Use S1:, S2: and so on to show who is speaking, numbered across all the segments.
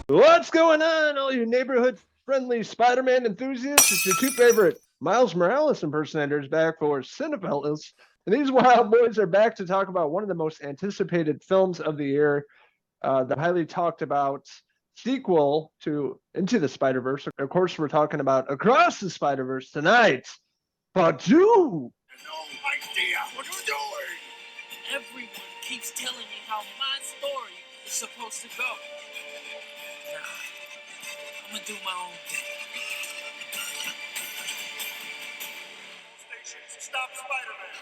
S1: What's going on, all you neighborhood-friendly Spider-Man enthusiasts? It's your two favorite Miles Morales impersonators back for Cinephellas. And these wild boys are back to talk about one of the most anticipated films of the year, the highly talked about sequel to Into the Spider-Verse. Of course, we're talking about Across the Spider-Verse tonight. But you...
S2: No idea what you're doing!
S3: Everyone keeps telling me how my story is supposed to go. Nah, I'm gonna do my own thing.
S2: Stations, stop Spider-Man!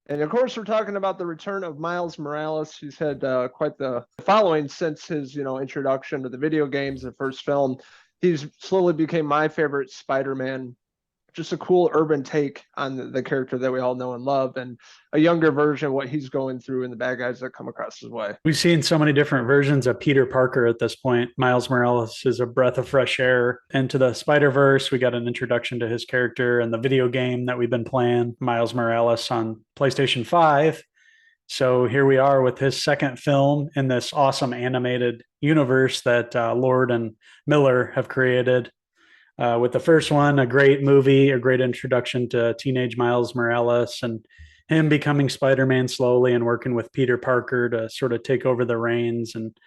S1: And of course, we're talking about the return of Miles Morales. He's had quite the following since his, introduction to the video games, the first film. He's slowly became my favorite Spider-Man. Just a cool urban take on the character that we all know and love, and a younger version of what he's going through and the bad guys that come across his way.
S4: We've seen so many different versions of Peter Parker at this point. Miles Morales is a breath of fresh air into the Spider-Verse. We got an introduction to his character in the video game that we've been playing, Miles Morales on PlayStation 5. So here we are with his second film in this awesome animated universe that Lord and Miller have created. With the first one, a great movie, a great introduction to teenage Miles Morales and him becoming Spider-Man slowly and working with Peter Parker to sort of take over the reins and,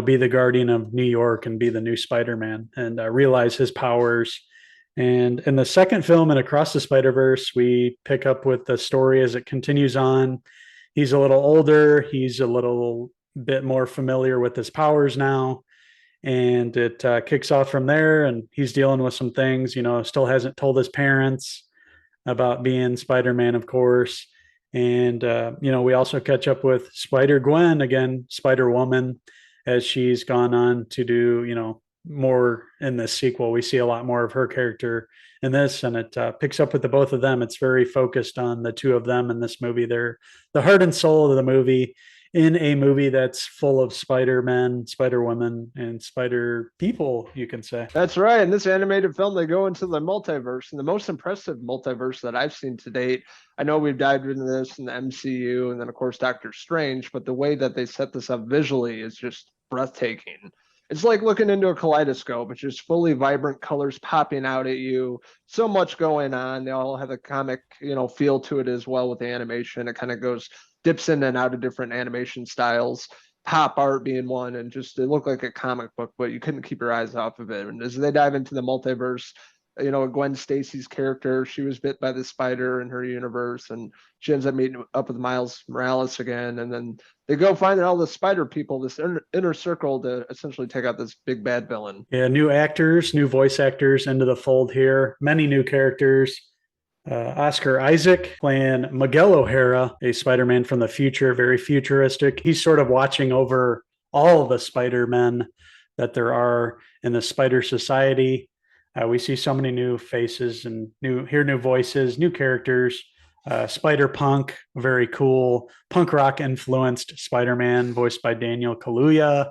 S4: be the guardian of New York and be the new Spider-Man and realize his powers. And in the second film and Across the Spider-Verse, we pick up with the story as it continues on. He's a little older. He's a little bit more familiar with his powers now. And it kicks off from there, and he's dealing with some things, still hasn't told his parents about being Spider-Man, of course. And, we also catch up with Spider-Gwen, again, Spider-Woman, as she's gone on to do, more in this sequel. We see a lot more of her character in this, and it picks up with the both of them. It's very focused on the two of them in this movie. They're the heart and soul of the movie, in a movie that's full of Spider-Men, Spider-Women, and Spider-People, you can say.
S1: That's right. In this animated film, they go into the multiverse, and the most impressive multiverse that I've seen to date. I know we've dived into this in the MCU, and then, of course, Doctor Strange, but the way that they set this up visually is just breathtaking. It's like looking into a kaleidoscope. It's just fully vibrant colors popping out at you. So much going on. They all have a comic, feel to it as well with the animation. It kind of dips in and out of different animation styles, pop art being one, and just it looked like a comic book, but you couldn't keep your eyes off of it. And as they dive into the multiverse, Gwen Stacy's character, she was bit by the spider in her universe, and she ends up meeting up with Miles Morales again. And then they go find all the spider people, this inner circle, to essentially take out this big bad villain.
S4: Yeah, new actors, new voice actors into the fold here. Many new characters. Oscar Isaac playing Miguel O'Hara, a Spider-Man from the future, very futuristic. He's sort of watching over all the Spider-Men that there are in the Spider Society. We see so many new faces and new voices, new characters. Spider-Punk, very cool punk rock influenced Spider-Man, voiced by Daniel Kaluuya,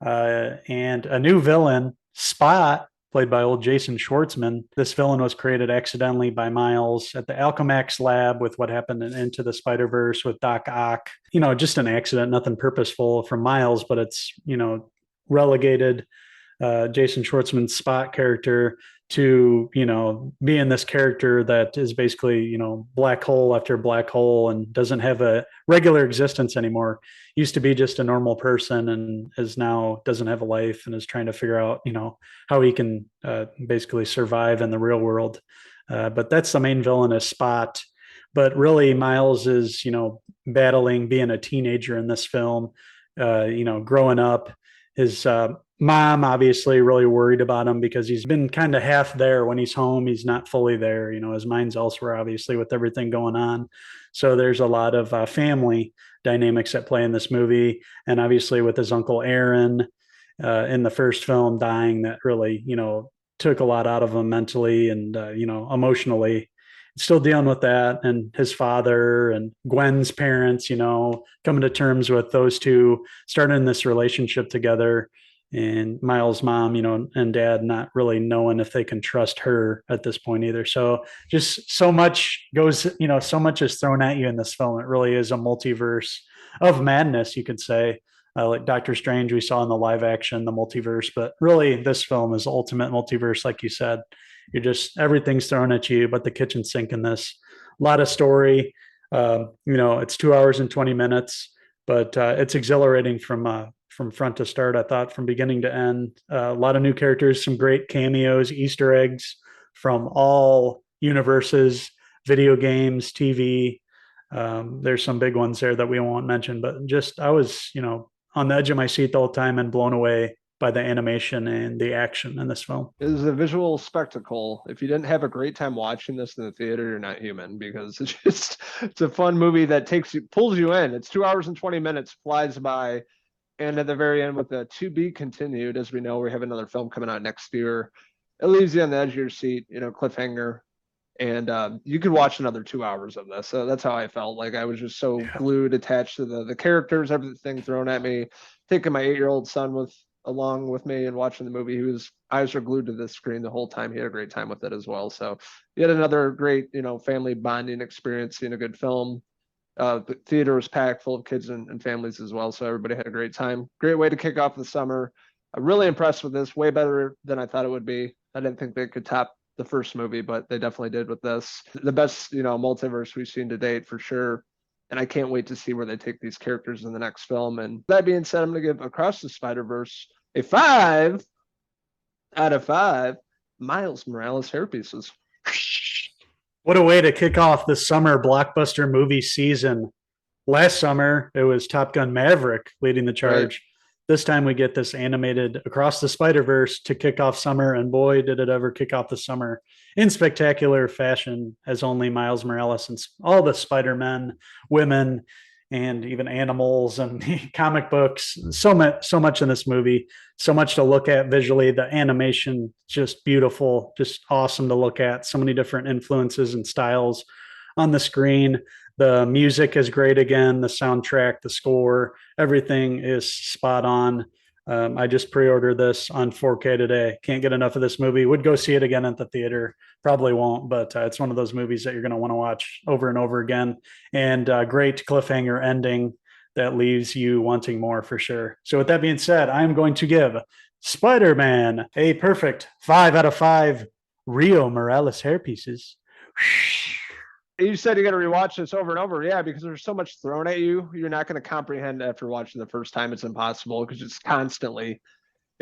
S4: and a new villain, Spot, played by old Jason Schwartzman. This villain was created accidentally by Miles at the Alchemax lab with what happened in Into the Spider-Verse with Doc Ock. Just an accident, nothing purposeful from Miles, but it's, relegated Jason Schwartzman's Spot character to, being this character that is basically, black hole after black hole and doesn't have a regular existence anymore. Used to be just a normal person and is now doesn't have a life and is trying to figure out, how he can basically survive in the real world. But that's the main villain, is Spot. But really, Miles is, battling being a teenager in this film, growing up. His mom obviously really worried about him because he's been kind of half there. When he's home, he's not fully there. His mind's elsewhere, obviously, with everything going on. So there's a lot of family dynamics at play in this movie. And obviously with his uncle Aaron in the first film dying, that really, took a lot out of him mentally and, emotionally. Still dealing with that, and his father and Gwen's parents, coming to terms with those two starting this relationship together. and Miles' mom, and dad not really knowing if they can trust her at this point either. So just so much goes, so much is thrown at you in this film. It really is a multiverse of madness, you could say. Like Doctor Strange, we saw in the live action, the multiverse, but really this film is ultimate multiverse, like you said. You're just everything's thrown at you, but the kitchen sink in this. A lot of story. It's 2 hours and 20 minutes, but it's exhilarating from front to start. I thought from beginning to end, a lot of new characters, some great cameos, Easter eggs from all universes, video games, TV. There's some big ones there that we won't mention, but just I was, on the edge of my seat the whole time and blown away by the animation and the action in this film.
S1: It is a visual spectacle. If you didn't have a great time watching this in the theater, you're not human, because it's a fun movie that pulls you in. It's 2 hours and 20 minutes, flies by. And at the very end, with the to be continued, as we know, we have another film coming out next year. It leaves you on the edge of your seat, cliffhanger. And you could watch another 2 hours of this. So that's how I felt. Like I was just so glued, attached to the characters, everything thrown at me. Taking my 8-year-old son along with me and watching the movie. His eyes were glued to the screen the whole time. He had a great time with it as well. So yet another great, family bonding experience, seeing a good film. The theater was packed full of kids and families as well. So everybody had a great time. Great way to kick off the summer. I'm really impressed with this. Way better than I thought it would be. I didn't think they could top the first movie, but they definitely did with this. The best, multiverse we've seen to date for sure. And I can't wait to see where they take these characters in the next film. And that being said, I'm going to give Across the Spider-Verse a 5 out of 5 Miles Morales hairpieces.
S4: What a way to kick off the summer blockbuster movie season. Last summer, it was Top Gun Maverick leading the charge. Right. This time we get this animated Across the Spider-Verse to kick off summer, and boy, did it ever kick off the summer in spectacular fashion, as only Miles Morales and all the Spider-Men, women, and even animals and comic books. So much in this movie, so much to look at visually. The animation, just beautiful, just awesome to look at. So many different influences and styles on the screen. The music is great again. The soundtrack, the score, everything is spot on. I just pre-ordered this on 4K today. Can't get enough of this movie. Would go see it again at the theater. Probably won't, but it's one of those movies that you're going to want to watch over and over again. And great cliffhanger ending that leaves you wanting more for sure. So with that being said, I'm going to give Spider-Man a perfect 5 out of 5 Rio Morales hairpieces.
S1: You said you got to rewatch this over and over. Yeah, because there's so much thrown at you. You're not going to comprehend after watching the first time. It's impossible because it's constantly,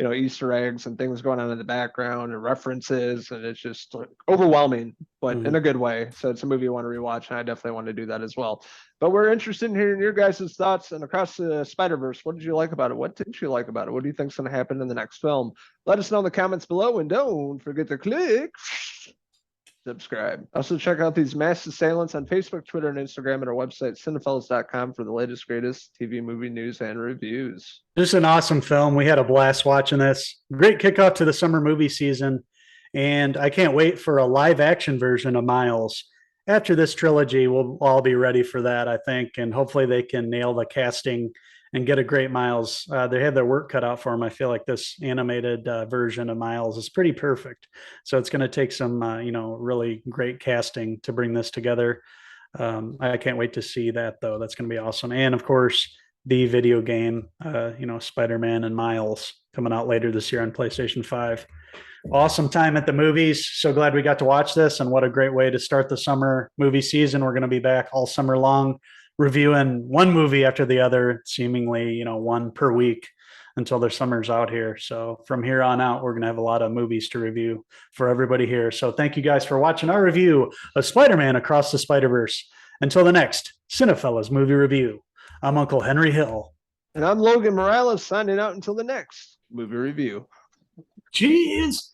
S1: Easter eggs and things going on in the background and references. And it's just overwhelming, but in a good way. So it's a movie you want to rewatch. And I definitely want to do that as well. But we're interested in hearing your guys' thoughts. And Across the Spider-Verse, what did you like about it? What didn't you like about it? What do you think is going to happen in the next film? Let us know in the comments below. And don't forget to click subscribe. Also, check out these mass assailants on Facebook, Twitter, and Instagram at our website, Cinephellas.com, for the latest, greatest TV movie news and reviews.
S4: Just an awesome film. We had a blast watching this. Great kickoff to the summer movie season. And I can't wait for a live action version of Miles. After this trilogy, we'll all be ready for that, I think. And hopefully they can nail the casting and get a great Miles. They have their work cut out for them. I feel like this animated version of Miles is pretty perfect. So it's going to take some, really great casting to bring this together. I can't wait to see that, though. That's going to be awesome. And, of course, the video game, Spider-Man and Miles coming out later this year on PlayStation 5. Awesome time at the movies. So glad we got to watch this, and what a great way to start the summer movie season. We're going to be back all summer long, reviewing one movie after the other, seemingly, one per week until the summer's out here. So from here on out, we're going to have a lot of movies to review for everybody here. So thank you guys for watching our review of Spider-Man Across the Spider-Verse. Until the next Cinephellas movie review, I'm Uncle Henry Hill.
S1: And I'm Logan Morales, signing out until the next movie review.
S4: Cheers.